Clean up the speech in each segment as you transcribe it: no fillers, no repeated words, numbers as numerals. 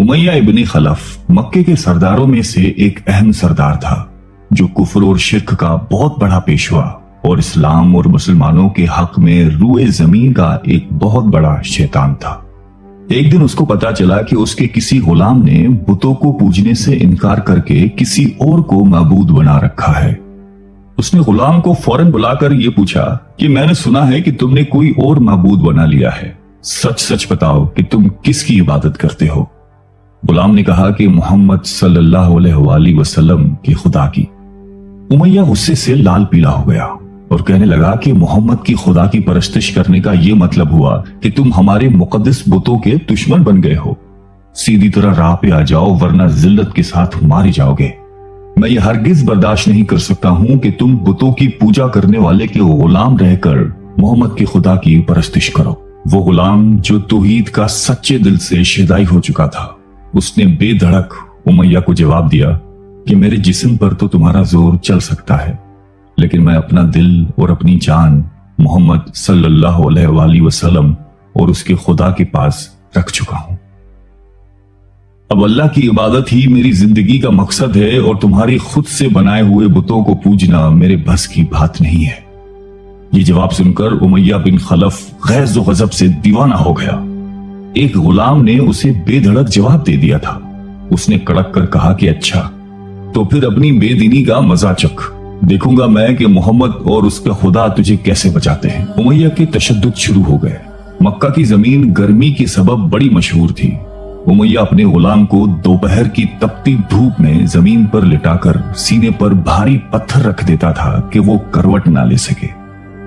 Umayya इब्न खलफ मक्के के सरदारों में से एक अहम सरदार था, जो कुफ्र और शिर्क का बहुत बड़ा पेशवा और इस्लाम और मुसलमानों के हक में रूए जमीन का एक बहुत बड़ा शैतान था। एक दिन उसको पता चला कि उसके किसी गुलाम ने बुतों को पूजने से इनकार करके किसी और को माबूद बना रखा है। उसने गुलाम को फौरन बुलाकर यह पूछा कि मैंने सुना है कि तुमने कोई और माबूद बना लिया है, सच सच बताओ कि तुम किसकी इबादत करते हो। गुलाम ने कहा कि मोहम्मद सल्लल्लाहु अलैहि वसल्लम के खुदा की। उमय्या गुस्से से लाल पीला हो गया और कहने लगा कि मोहम्मद की खुदा की परस्तिश करने का यह मतलब हुआ कि तुम हमारे मुकद्दस बुतों के दुश्मन बन गए हो। सीधी तरह राह पे आ जाओ, वरना जिल्लत के साथ मारे जाओगे। मैं ये हरगिज बर्दाश्त नहीं कर सकता हूं कि तुम बुतों की पूजा करने वाले के गुलाम रहकर मोहम्मद के खुदा की परस्तिश करो। वो गुलाम जो तौहीद का सच्चे दिल से शिदाई हो चुका था, उसने बेधड़क उमय्या को जवाब दिया कि मेरे जिस्म पर तो तुम्हारा जोर चल सकता है, लेकिन मैं अपना दिल और अपनी जान मोहम्मद सल्लल्लाहु अलैहि वसल्लम और उसके खुदा के पास रख चुका हूं। अब अल्लाह की इबादत ही मेरी जिंदगी का मकसद है और तुम्हारी खुद से बनाए हुए बुतों को पूजना मेरे बस की बात नहीं है। ये जवाब सुनकर उमय्या बिन खलफ गैज़ और गजब से दीवाना हो गया। एक गुलाम ने उसे बेधड़क जवाब दे दिया था। उसने कड़क कर कहा कि अच्छा, तो फिर अपनी बेदीनी का मजा चख, देखूंगा मैं कि मोहम्मद और उसका खुदा तुझे कैसे बचाते हैं। उमय्या के तशद्दुद शुरू हो गए। मक्का की जमीन गर्मी के सबब बड़ी मशहूर थी। उमय्या अपने गुलाम को दोपहर की तपती धूप में जमीन पर लिटाकर सीने पर भारी पत्थर रख देता था कि वो करवट ना ले सके।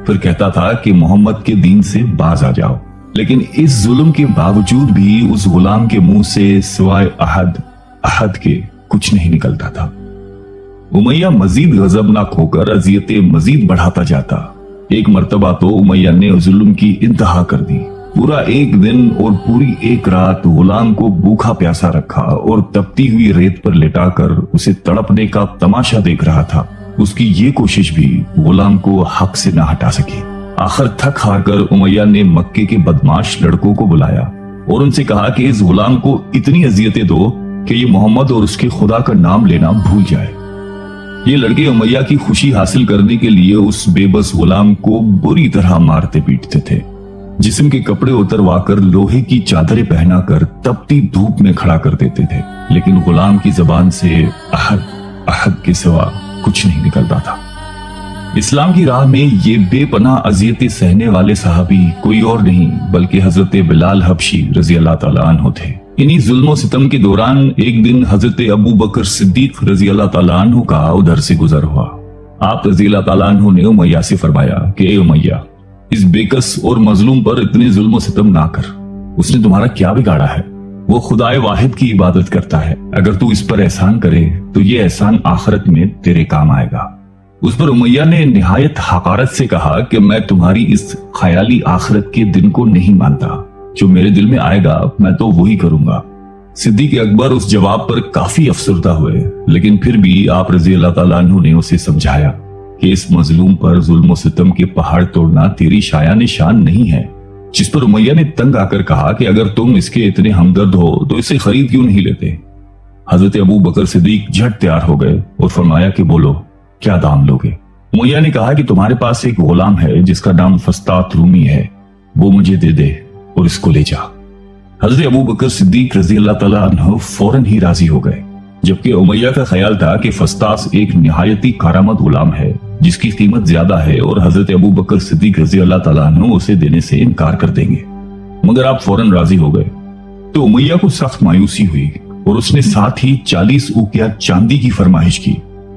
फिर कहता था कि मोहम्मद के दीन से बाज आ जाओ, लेकिन इस जुल्म के बावजूद भी उस गुलाम के मुंह से सिवाय अहद अहद के कुछ नहीं निकलता था। उमय्या मजीद गजबनाक होकर अजियतें मजीद बढ़ाता जाता। एक मर्तबा तो उमय्या ने जुल्म की इंतहा कर दी। पूरा एक दिन और पूरी एक रात गुलाम को भूखा प्यासा रखा और तपती हुई रेत पर लेटाकर उसे तड़पने का तमाशा देख रहा था। उसकी ये कोशिश भी गुलाम को हक से न हटा सकी। आखिर थक हार कर उमय्या ने मक्के के बदमाश लड़कों को बुलाया और उनसे कहा कि इस गुलाम को इतनी अजियतें दो कि ये मोहम्मद और उसके खुदा का नाम लेना भूल जाए। ये लड़के उमय्या की खुशी हासिल करने के लिए उस बेबस गुलाम को बुरी तरह मारते पीटते थे। जिस्म के कपड़े उतरवाकर लोहे की चादरें पहनाकर तपती धूप में खड़ा कर देते थे, लेकिन गुलाम की जबान से अहद अहद के सिवा कुछ नहीं निकलता था। इस्लाम की राह में ये बेपनाह अजियतें सहने वाले सहाबी कोई और नहीं बल्कि हजरत बिलाल हबशी रजी अल्लाह तआला अन्हु थे। इन्हीं जुल्म सितम के दौरान एक दिन हजरत अबू बकर सिद्दीक रजी अल्लाह तआला अन्हु का उधर से गुजर हुआ। आप रजी अल्लाह तआला अन्हु ने उमय्या से फरमाया कि ए उमय्या, इस बेकस और मजलूम पर इतने जुल्म सितम ना कर। उसने तुम्हारा क्या बिगाड़ा है? वो खुदाए वाहिद की इबादत करता है। अगर तू इस पर एहसान करे तो ये एहसान आखिरत में तेरे काम आएगा। उस पर उमय्या ने निहायत हकारत से कहा कि मैं तुम्हारी इस ख्याली आखिरत के दिन को नहीं मानता। जो मेरे दिल में आएगा मैं तो वही करूंगा। सिद्दीक अकबर उस जवाब पर काफी अफसरदा हुए, लेकिन फिर भी आप रजी अल्लाह तआला अन्हु ने उसे समझाया कि इस मजलूम पर जुल्म सितम के पहाड़ तोड़ना तेरी शायान शान नहीं है। जिस पर उमय्या ने तंग आकर कहा कि अगर तुम इसके इतने हमदर्द हो तो इसे खरीद क्यों नहीं लेते। हजरत अबू बकर सिद्दीक झट तैयार हो गए और फरमाया कि बोलो, क्या दाम लोगे? उमय्या ने कहा कि तुम्हारे पास एक गुलाम है जिसका नाम फस्तात रूमी है, वो मुझे दे दे और इसको ले जा। हजरत अबू बकर सिद्दीक रजी अल्लाह तआला अन्हु फौरन ही राजी हो गए, जबकि उमय्या का ख्याल था कि फस्तास एक निहायती कारामद गुलाम है जिसकी कीमत ज्यादा है और हजरत अबू बकर सिद्दीक रजी अल्लाह तआला अन्हु उसे देने से इनकार कर देंगे। मगर आप फौरन राजी हो गए तो उमय्या को सख्त मायूसी हुई और उसने साथ ही 40 उकिया चांदी की फरमाइश की।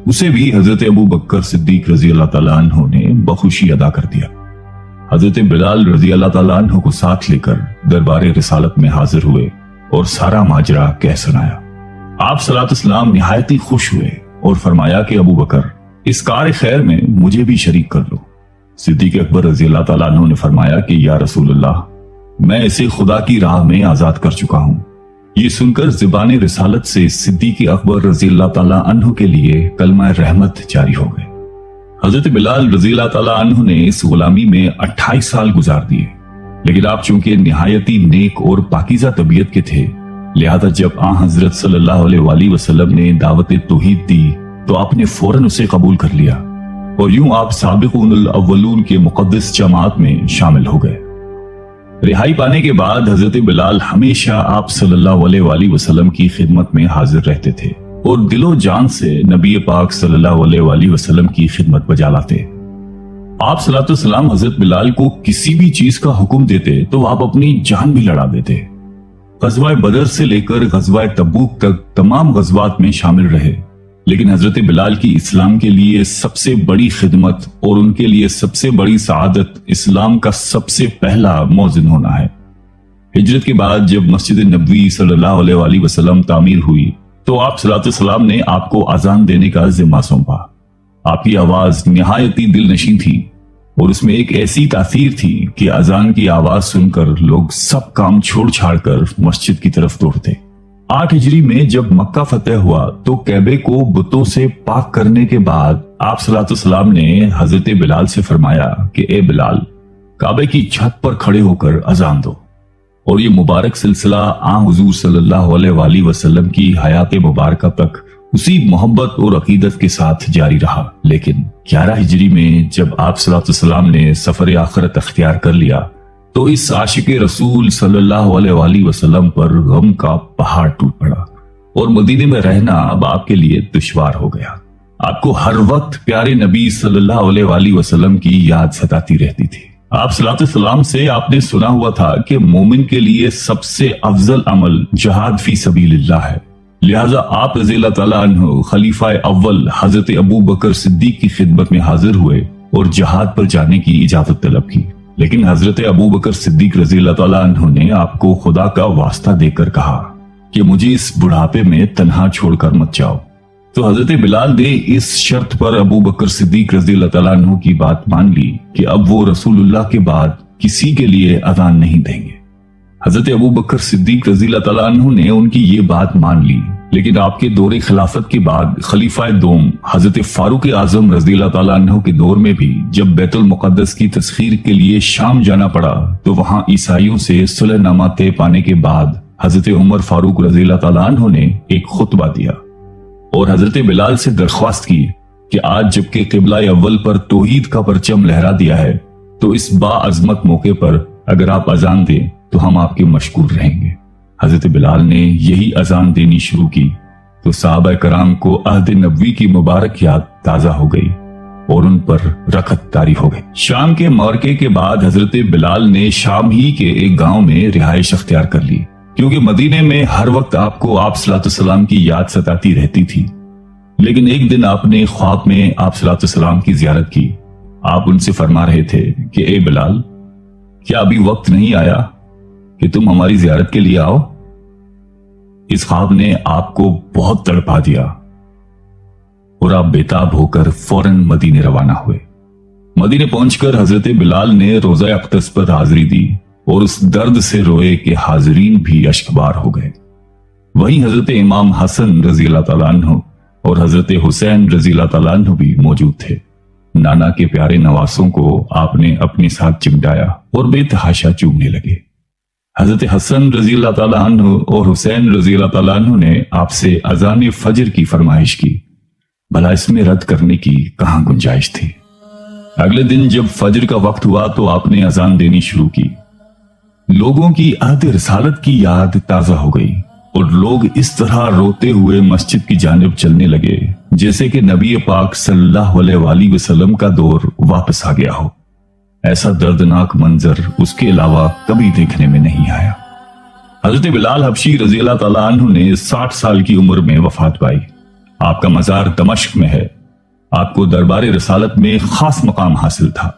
उसे भी हजरत अबू बकर सिद्दीक रजी अल्लाह तआला अन्हु ने बखुशी अदा कर दिया। हजरत बिलाल रजी अल्लाह तआला अन्हु को साथ लेकर दरबारे रिसालत में हाजिर हुए और सारा माजरा कह सुनाया। आप सलातुस्सलाम निहायती खुश हुए और फरमाया कि अबू बकर, इस कार खैर में मुझे भी शरीक कर लो। सिद्दीक अकबर रजी अल्लाह तआला अन्हु ने फरमाया कि या रसूलुल्लाह, मैं इसे खुदा की राह में आजाद कर चुका हूं। ये सुनकर ज़बान रिसालत से सिद्दीक अकबर रजी अल्लाह तआला अन्हु के लिए कलमा रहमत जारी हो गए। हजरत बिलाल रजी अल्लाह तआला अन्हु ने इस गुलामी में 28 साल गुजार दिए, लेकिन आप चूंकि निहायती नेक और पाकीज़ा तबीयत के थे لہذا جب حضرت صلی اللہ علیہ وآلہ وسلم نے دعوت توحید دی تو آپ نے فوراً اسے قبول کر لیا اور یوں آپ سابقون الاولون کے مقدس جماعت میں شامل ہو گئے۔ رہائی پانے کے بعد حضرت بلال ہمیشہ آپ صلی اللہ علیہ وآلہ وسلم کی خدمت میں حاضر رہتے تھے اور دل و جان سے نبی پاک صلی اللہ علیہ وآلہ وسلم کی خدمت بجا لاتے۔ آپ صلی اللہ علیہ وسلم حضرت بلال کو کسی بھی چیز کا حکم دیتے تو آپ اپنی جان بھی لڑا دیتے۔ غزوہ بدر سے لے کر غزوہ تبوک تک تمام غزوات میں شامل رہے، لیکن حضرت بلال کی اسلام کے لیے سب سے بڑی خدمت اور ان کے لیے سب سے بڑی سعادت اسلام کا سب سے پہلا موذن ہونا ہے۔ ہجرت کے بعد جب مسجد نبوی صلی اللہ علیہ وآلہ وسلم تعمیر ہوئی تو آپ صلی اللہ علیہ وسلم نے آپ کو اذان دینے کا ذمہ سونپا۔ آپ کی آواز نہایت ہی دل نشین تھی اور اس میں ایک ایسی تاثیر تھی کہ اذان کی آواز سن کر لوگ سب کام چھوڑ چھاڑ کر مسجد کی طرف دوڑتے۔ 8 ہجری میں جب مکہ فتح ہوا تو کعبے کو بتوں سے پاک کرنے کے بعد آپ صلی اللہ علیہ وسلم نے حضرت بلال سے فرمایا کہ اے بلال، کعبے کی چھت پر کھڑے ہو کر اذان دو۔ اور یہ مبارک سلسلہ حضور صلی اللہ علیہ وآلہ وسلم کی حیات مبارکہ تک اسی محبت اور عقیدت کے ساتھ جاری رہا۔ لیکن 11 ہجری میں جب آپ صلی اللہ علیہ وسلم نے سفر آخرت اختیار کر لیا تو اس عاشق رسول صلی اللہ علیہ وآلہ وسلم پر غم کا پہاڑ ٹوٹ پڑا اور مدینے میں رہنا اب آپ کے لیے دشوار ہو گیا۔ آپ کو ہر وقت پیارے نبی صلی اللہ علیہ وآلہ وسلم کی یاد ستاتی رہتی تھی۔ آپ صلی اللہ علیہ وسلم سے آپ نے سنا ہوا تھا کہ مومن کے لیے سب سے افضل عمل جہاد فی سبیل اللہ ہے، لہذا آپ رضی اللہ تعالیٰ عنہ خلیفہ اول حضرت ابو بکر صدیق کی خدمت میں حاضر ہوئے اور جہاد پر جانے کی اجازت طلب کی۔ لیکن حضرت ابو بکر صدیق رضی اللہ تعالیٰ عنہ نے آپ کو خدا کا واسطہ دے کر کہا کہ مجھے اس بڑھاپے میں تنہا چھوڑ کر مت جاؤ۔ تو حضرت بلال نے اس شرط پر ابو بکر صدیق رضی اللہ تعالیٰ عنہ کی بات مان لی کہ اب وہ رسول اللہ کے بعد کسی کے لیے اذان نہیں دیں گے۔ حضرت ابو بکر صدیق رضی اللہ تعالیٰ عنہ نے ان کی یہ بات مان لی، لیکن آپ کے دور خلافت کے بعد خلیفہ دوم حضرت فاروق اعظم رضی اللہ تعالیٰ عنہ کے دور میں بھی جب بیت المقدس کی تسخیر کے لیے شام جانا پڑا تو وہاں عیسائیوں سے صلح نامہ طے پانے کے بعد حضرت عمر فاروق رضی اللہ تعالیٰ عنہ نے ایک خطبہ دیا اور حضرت بلال سے درخواست کی کہ آج جبکہ قبلہ اول پر توحید کا پرچم لہرا دیا ہے تو اس با عظمت موقع پر اگر آپ اذان دیں تو ہم آپ کے مشکور رہیں گے۔ حضرت بلال نے یہی اذان دینی شروع کی تو صحابہ کرام کو عہد نبوی کی مبارک یاد تازہ ہو گئی اور ان پر رغبت طاری ہو گئی۔ شام کے معرکے کے بعد حضرت بلال نے شام ہی کے ایک گاؤں میں رہائش اختیار کر لی، کیونکہ مدینے میں ہر وقت آپ کو آپ صلی اللہ علیہ وسلم کی یاد ستاتی رہتی تھی۔ لیکن ایک دن آپ نے خواب میں آپ صلی اللہ علیہ وسلم کی زیارت کی۔ آپ ان سے فرما رہے تھے کہ اے بلال، کیا ابھی وقت نہیں آیا کہ تم ہماری زیارت کے لیے آؤ؟ اس خواب نے آپ کو بہت تڑپا دیا اور آپ بےتاب ہو کر فوراً مدینے روانہ ہوئے۔ مدینے پہنچ کر حضرت بلال نے روزہ اقدس پر حاضری دی اور اس درد سے روئے کہ حاضرین بھی اشکبار ہو گئے۔ وہیں حضرت امام حسن رضی اللہ تعالیٰ عنہ اور حضرت حسین رضی اللہ تعالیٰ عنہ بھی موجود تھے۔ نانا کے پیارے نواسوں کو آپ نے اپنے ساتھ چمٹایا اور بے تحاشا چومنے لگے۔ حضرت حسن رضی اللہ تعالیٰ عنہ اور حسین رضی اللہ تعالیٰ عنہ نے آپ سے اذان فجر کی فرمائش کی، بھلا اس میں رد کرنے کی کہاں گنجائش تھی؟ اگلے دن جب فجر کا وقت ہوا تو آپ نے اذان دینی شروع کی۔ لوگوں کی عہد رسالت کی یاد تازہ ہو گئی اور لوگ اس طرح روتے ہوئے مسجد کی جانب چلنے لگے جیسے کہ نبی پاک صلی اللہ علیہ وآلہ وسلم کا دور واپس آ گیا ہو۔ ایسا دردناک منظر اس کے علاوہ کبھی دیکھنے میں نہیں آیا۔ حضرت بلال حبشی رضی اللہ تعالیٰ عنہ نے 60 سال کی عمر میں وفات پائی۔ آپ کا مزار دمشق میں ہے۔ آپ کو دربار رسالت میں خاص مقام حاصل تھا۔